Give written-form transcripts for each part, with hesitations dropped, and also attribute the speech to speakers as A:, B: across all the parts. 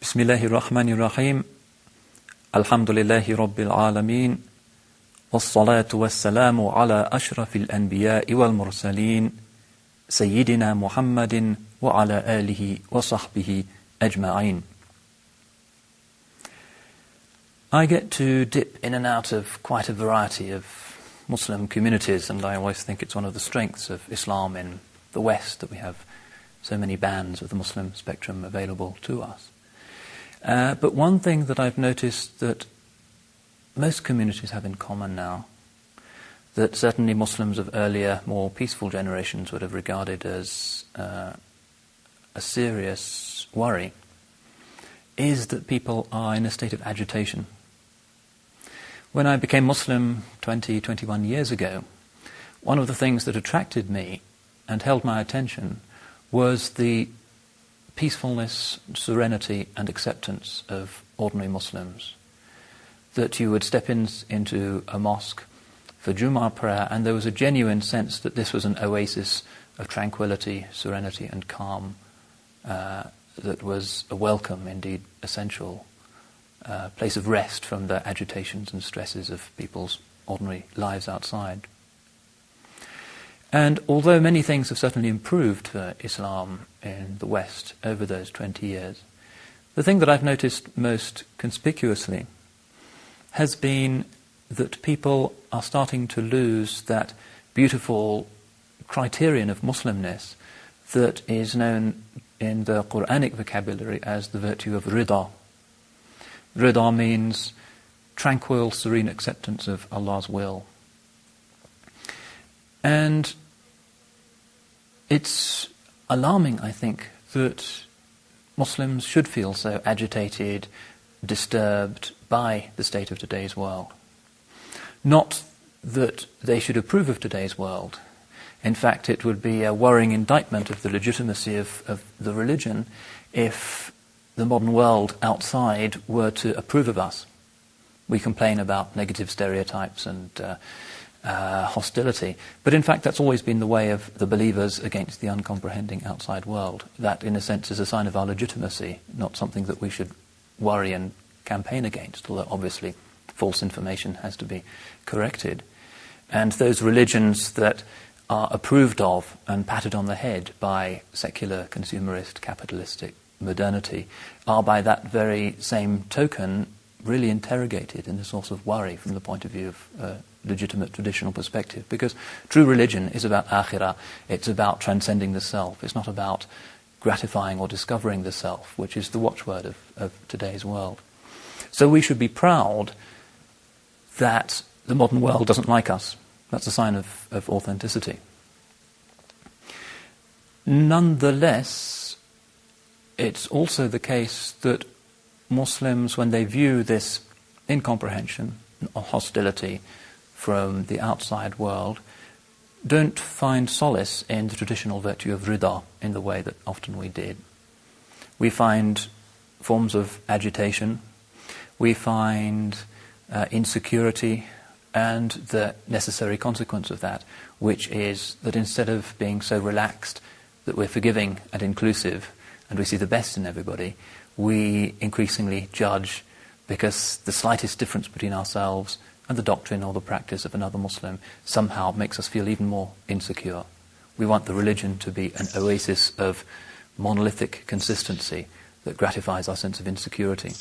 A: بسم الله الرحمن الرحيم الحمد لله رب العالمين والصلاة والسلام على أشرف الأنبياء والمرسلين سيدنا محمد وعلى آله وصحبه أجمعين. I get to dip in and out of quite a variety of Muslim communities, and I always think it's one of the strengths of Islam in the West that we have so many bands of the Muslim spectrum available to us. But one thing that I've noticed that most communities have in common now, that certainly Muslims of earlier, more peaceful generations would have regarded as a serious worry, is that people are in a state of agitation. When I became Muslim 21 years ago, one of the things that attracted me and held my attention was the peacefulness, serenity and acceptance of ordinary Muslims. That you would step into a mosque for Jummah prayer and there was a genuine sense that this was an oasis of tranquility, serenity and calm that was a welcome, indeed essential place of rest from the agitations and stresses of people's ordinary lives outside. And although many things have certainly improved for Islam in the West over those 20 years, the thing that I've noticed most conspicuously has been that people are starting to lose that beautiful criterion of Muslimness that is known in the Quranic vocabulary as the virtue of Riḍā. Riḍā means tranquil, serene acceptance of Allah's will. And it's alarming, I think, that Muslims should feel so agitated, disturbed by the state of today's world. Not that they should approve of today's world. In fact, it would be a worrying indictment of the legitimacy of the religion if the modern world outside were to approve of us. We complain about negative stereotypes and hostility, but in fact that's always been the way of the believers against the uncomprehending outside world. That, in a sense, is a sign of our legitimacy, not something that we should worry and campaign against, although obviously false information has to be corrected. And those religions that are approved of and patted on the head by secular, consumerist, capitalistic modernity are by that very same token really interrogated in a source of worry from the point of view of legitimate traditional perspective, because true religion is about akhirah, it's about transcending the self, it's not about gratifying or discovering the self, which is the watchword of today's world. So we should be proud that the modern world doesn't like us. That's a sign of authenticity. Nonetheless, it's also the case that Muslims, when they view this incomprehension or hostility from the outside world, don't find solace in the traditional virtue of Riḍā in the way that often we did. We find forms of agitation, we find insecurity, and the necessary consequence of that, which is that instead of being so relaxed that we're forgiving and inclusive and we see the best in everybody, we increasingly judge because the slightest difference between ourselves and the doctrine or the practice of another Muslim somehow makes us feel even more insecure. We want the religion to be an oasis of monolithic consistency that gratifies our sense of insecurity.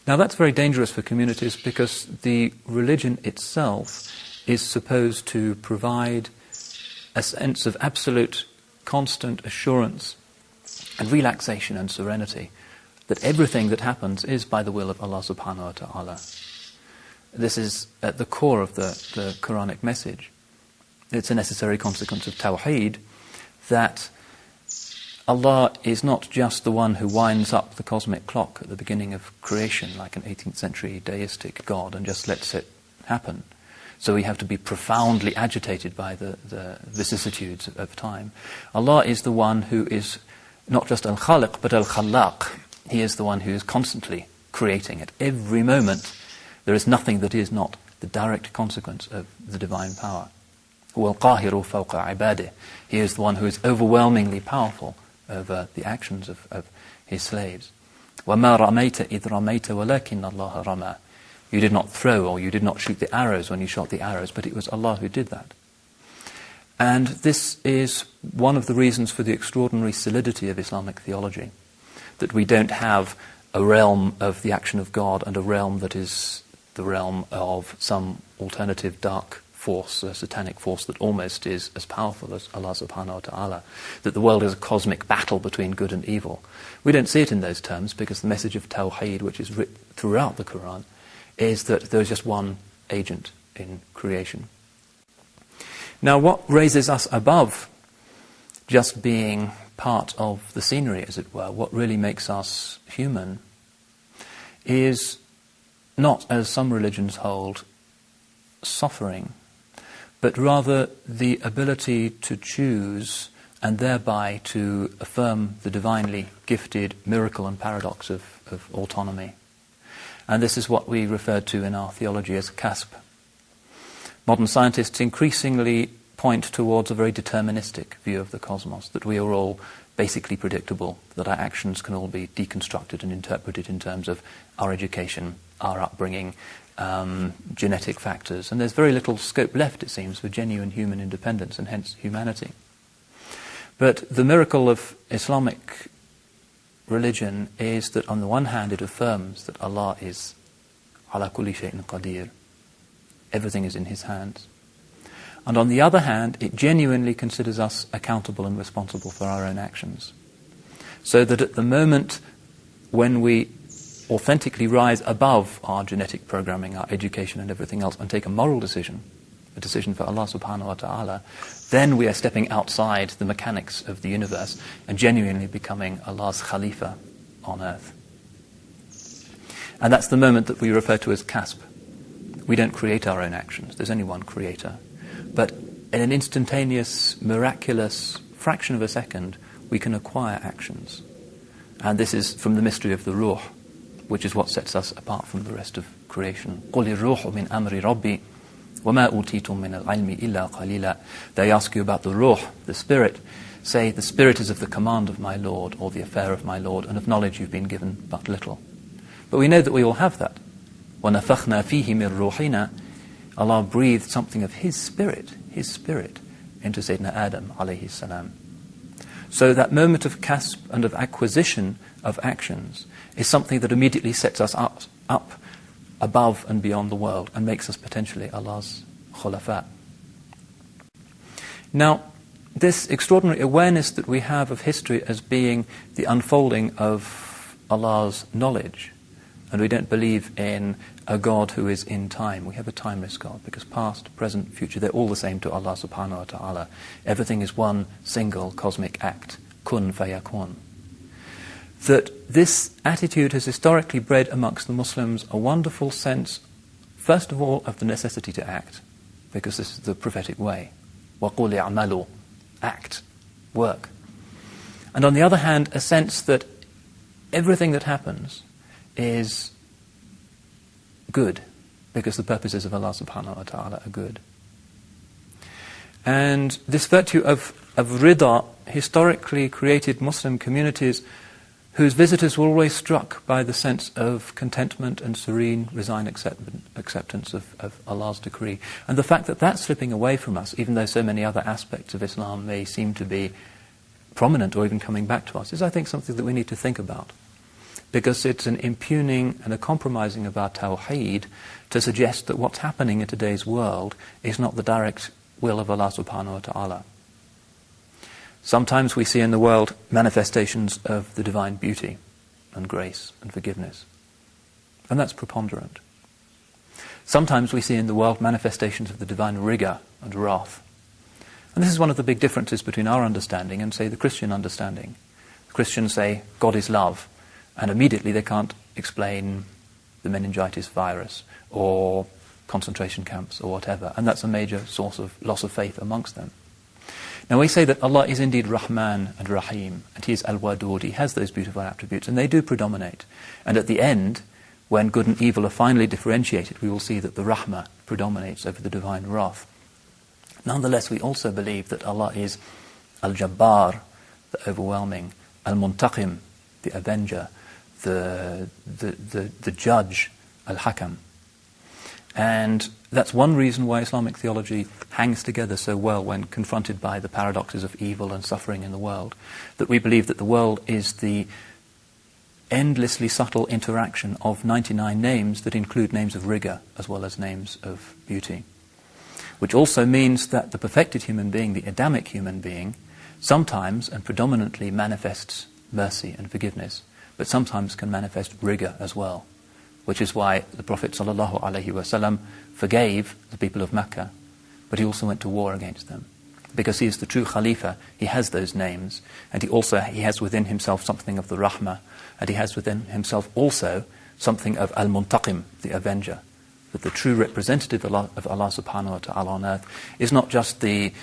A: Now that's very dangerous for communities because the religion itself is supposed to provide a sense of absolute constant assurance and relaxation and serenity that everything that happens is by the will of Allah subhanahu wa ta'ala. This is at the core of the Quranic message. It's a necessary consequence of Tawheed that Allah is not just the one who winds up the cosmic clock at the beginning of creation like an 18th century deistic God and just lets it happen. So we have to be profoundly agitated by the vicissitudes of time. Allah is the one who is not just Al-Khaliq but Al-Khallaq. He is the one who is constantly creating. At every moment there is nothing that is not the direct consequence of the divine power. هُوَ الْقَاهِرُ فَوْقَ عِبَادِهِ. He is the one who is overwhelmingly powerful over the actions of his slaves. وَمَا رَمَيْتَ إِذْ رَمَيْتَ وَلَكِنَّ اللَّهَ رَمَى. You did not throw, or you did not shoot the arrows when you shot the arrows, but it was Allah who did that. And this is one of the reasons for the extraordinary solidity of Islamic theology, that we don't have a realm of the action of God and a realm that is the realm of some alternative dark force, a satanic force that almost is as powerful as Allah subhanahu wa ta'ala, that the world is a cosmic battle between good and evil. We don't see it in those terms because the message of Tawheed, which is written throughout the Quran, is that there is just one agent in creation. Now, what raises us above just being part of the scenery, as it were, what really makes us human, is not, as some religions hold, suffering, but rather the ability to choose and thereby to affirm the divinely gifted miracle and paradox of autonomy. And this is what we refer to in our theology as kasb. Modern scientists increasingly point towards a very deterministic view of the cosmos, that we are all basically predictable, that our actions can all be deconstructed and interpreted in terms of our education, our upbringing, genetic factors. And there's very little scope left, it seems, for genuine human independence and hence humanity. But the miracle of Islamic religion is that on the one hand it affirms that Allah is ala kulli shay'in qadir, everything is in His hands. And on the other hand, it genuinely considers us accountable and responsible for our own actions. So that at the moment when we authentically rise above our genetic programming, our education and everything else, and take a moral decision, a decision for Allah subhanahu wa ta'ala, then we are stepping outside the mechanics of the universe and genuinely becoming Allah's Khalifa on earth. And that's the moment that we refer to as kasb. We don't create our own actions. There's only one creator. But in an instantaneous, miraculous fraction of a second, we can acquire actions. And this is from the mystery of the Ruh, which is what sets us apart from the rest of creation. قُلِ الرُّوحُ مِنْ أَمْرِ رَبِّي وَمَا أُوتِيتُم مِّنَ الْعِلْمِ إِلَّا قَلِيلًا. They ask you about the Ruh, the Spirit. Say, the Spirit is of the command of my Lord, or the affair of my Lord, and of knowledge you've been given but little. But we know that we all have that. وَنَفَخْنَا فِيهِ مِنْ رُوحِنَا. Allah breathed something of His Spirit, into Sayyidina Adam alayhi salam. So that moment of kasb and of acquisition of actions is something that immediately sets us up above and beyond the world and makes us potentially Allah's khulafa. Now, this extraordinary awareness that we have of history as being the unfolding of Allah's knowledge, and we don't believe in a God who is in time. We have a timeless God, because past, present, future, they're all the same to Allah subhanahu wa ta'ala. Everything is one single cosmic act, kun fayakun. That this attitude has historically bred amongst the Muslims a wonderful sense, first of all, of the necessity to act, because this is the prophetic way. وَقُولِ اعْمَلُوا, act, work. And on the other hand, a sense that everything that happens is good, because the purposes of Allah subhanahu wa ta'ala are good. And this virtue of Riḍā historically created Muslim communities whose visitors were always struck by the sense of contentment and serene, resigned acceptance of Allah's decree. And the fact that that's slipping away from us, even though so many other aspects of Islam may seem to be prominent or even coming back to us, is, I think, something that we need to think about. Because it's an impugning and a compromising of our tawheed to suggest that what's happening in today's world is not the direct will of Allah subhanahu wa ta'ala. Sometimes we see in the world manifestations of the divine beauty and grace and forgiveness. And that's preponderant. Sometimes we see in the world manifestations of the divine rigor and wrath. And this is one of the big differences between our understanding and, say, the Christian understanding. The Christians say, God is love. And immediately they can't explain the meningitis virus or concentration camps or whatever. And that's a major source of loss of faith amongst them. Now we say that Allah is indeed Rahman and Rahim, and He is Al-Wadud. He has those beautiful attributes, and they do predominate. And at the end, when good and evil are finally differentiated, we will see that the Rahmah predominates over the divine wrath. Nonetheless, we also believe that Allah is Al-Jabbar, the overwhelming, Al-Muntaqim, the avenger, the judge, al-Hakim. And that's one reason why Islamic theology hangs together so well when confronted by the paradoxes of evil and suffering in the world, that we believe that the world is the endlessly subtle interaction of 99 names that include names of rigour as well as names of beauty. Which also means that the perfected human being, the Adamic human being, sometimes and predominantly manifests mercy and forgiveness, but sometimes can manifest rigour as well. Which is why the Prophet ﷺ forgave the people of Mecca, but he also went to war against them. Because he is the true Khalifa, he has those names, and he has within himself something of the Rahmah, and he has within himself also something of Al-Muntaqim, the Avenger. That the true representative of Allah subhanahu wa ta'ala on earth is not just the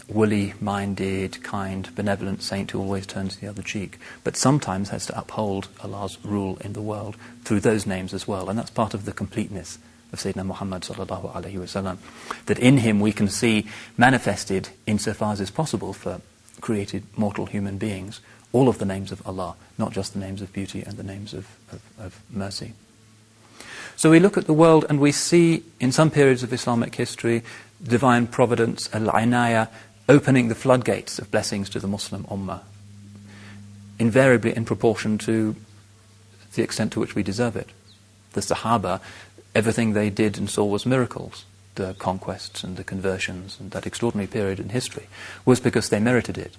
A: woolly-minded, kind, benevolent saint who always turns the other cheek, but sometimes has to uphold Allah's rule in the world through those names as well. And that's part of the completeness of Sayyidina Muhammad sallallahu alayhi wa sallam, that in him we can see manifested, insofar as is possible for created mortal human beings, all of the names of Allah, not just the names of beauty and the names of mercy. So we look at the world and we see in some periods of Islamic history divine providence, al-inaya, opening the floodgates of blessings to the Muslim ummah, invariably in proportion to the extent to which we deserve it. The Sahaba, everything they did and saw was miracles. The conquests and the conversions and that extraordinary period in history was because they merited it.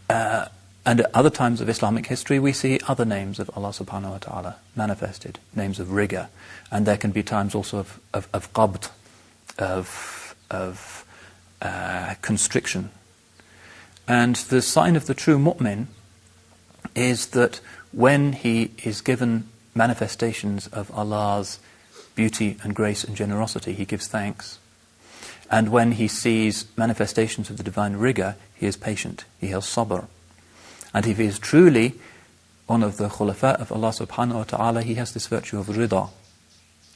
A: And at other times of Islamic history, we see other names of Allah subhanahu wa ta'ala manifested, names of rigour. And there can be times also of qabd, of constriction. And the sign of the true mu'min is that when he is given manifestations of Allah's beauty and grace and generosity, he gives thanks. And when he sees manifestations of the divine rigour, he is patient, he has sabr. And if he is truly one of the khulafa of Allah subhanahu wa ta'ala, he has this virtue of Riḍā,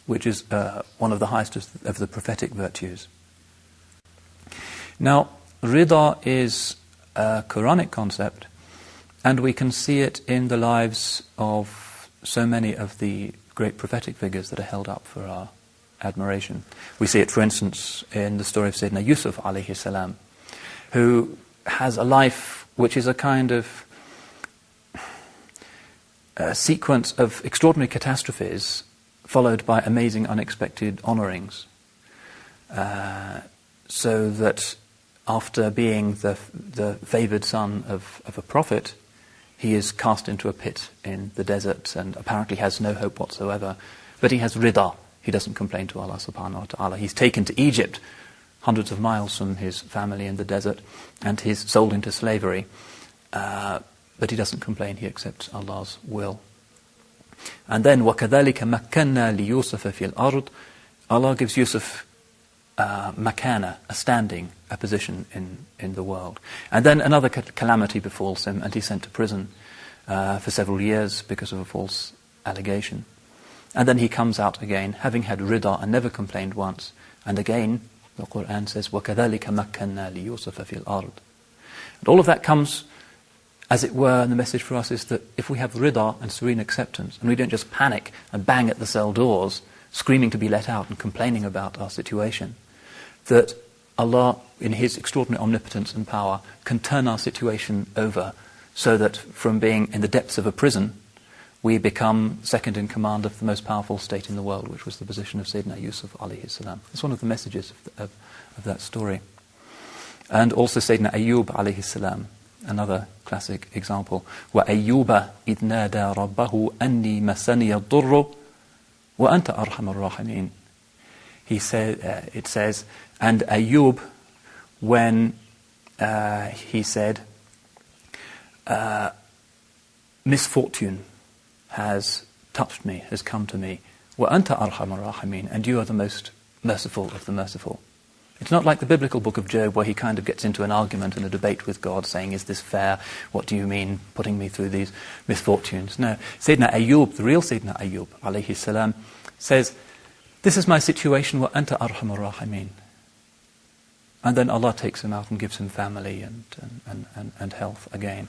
A: which is one of the highest of the prophetic virtues. Now, Riḍā is a Quranic concept, and we can see it in the lives of so many of the great prophetic figures that are held up for our admiration. We see it, for instance, in the story of Sayyidina Yusuf alayhi salam, who has a life which is a kind of sequence of extraordinary catastrophes followed by amazing unexpected honourings. So that after being the favoured son of a prophet, he is cast into a pit in the desert and apparently has no hope whatsoever. But he has Riḍā. He doesn't complain to Allah subhanahu wa ta'ala. He's taken to Egypt, hundreds of miles from his family in the desert, and he's sold into slavery. But he doesn't complain, he accepts Allah's will. And then, وَكَذَلِكَ مَكَّنَّا لِيُوسَفَ فِي الْأَرْضِ, Allah gives Yusuf makana, a standing, a position in the world. And then another calamity befalls him, and he's sent to prison for several years because of a false allegation. And then he comes out again, having had Riḍā and never complained once. And again, the Qur'an says, وَكَذَلِكَ مَكَّنَّا لِيُوسَفَ فِي الْأَرْضِ. And all of that comes, as it were, and the message for us is that if we have Riḍā and serene acceptance, and we don't just panic and bang at the cell doors, screaming to be let out and complaining about our situation, that Allah, in His extraordinary omnipotence and power, can turn our situation over so that from being in the depths of a prison, we become second in command of the most powerful state in the world, which was the position of Sayyidina Yusuf alayhi salam. It's one of the messages of that story. And also Sayyidina Ayyub alayhi salam, another classic example. وَأَيُّوبَ إِذْ نَادَى رَبَّهُ أَنِّي مَسَّنِيَ الضُّرُّ وَأَنْتَ أَرْحَمُ الرَّاحِمِينَ. It says, and Ayyub, when he said, misfortune has touched me, has come to me, وَأَنْتَ أَرْحَمُ الرَّاحِمِينَ, and you are the most merciful of the merciful. It's not like the biblical book of Job where he kind of gets into an argument and a debate with God saying, is this fair? What do you mean putting me through these misfortunes? No. Sayyidina Ayyub, the real Sayyidina Ayyub alayhi salam, says, this is my situation, وَأَنْتَ أَرْحَمُ الرَّاحِمِينَ. And then Allah takes him out and gives him family and health again.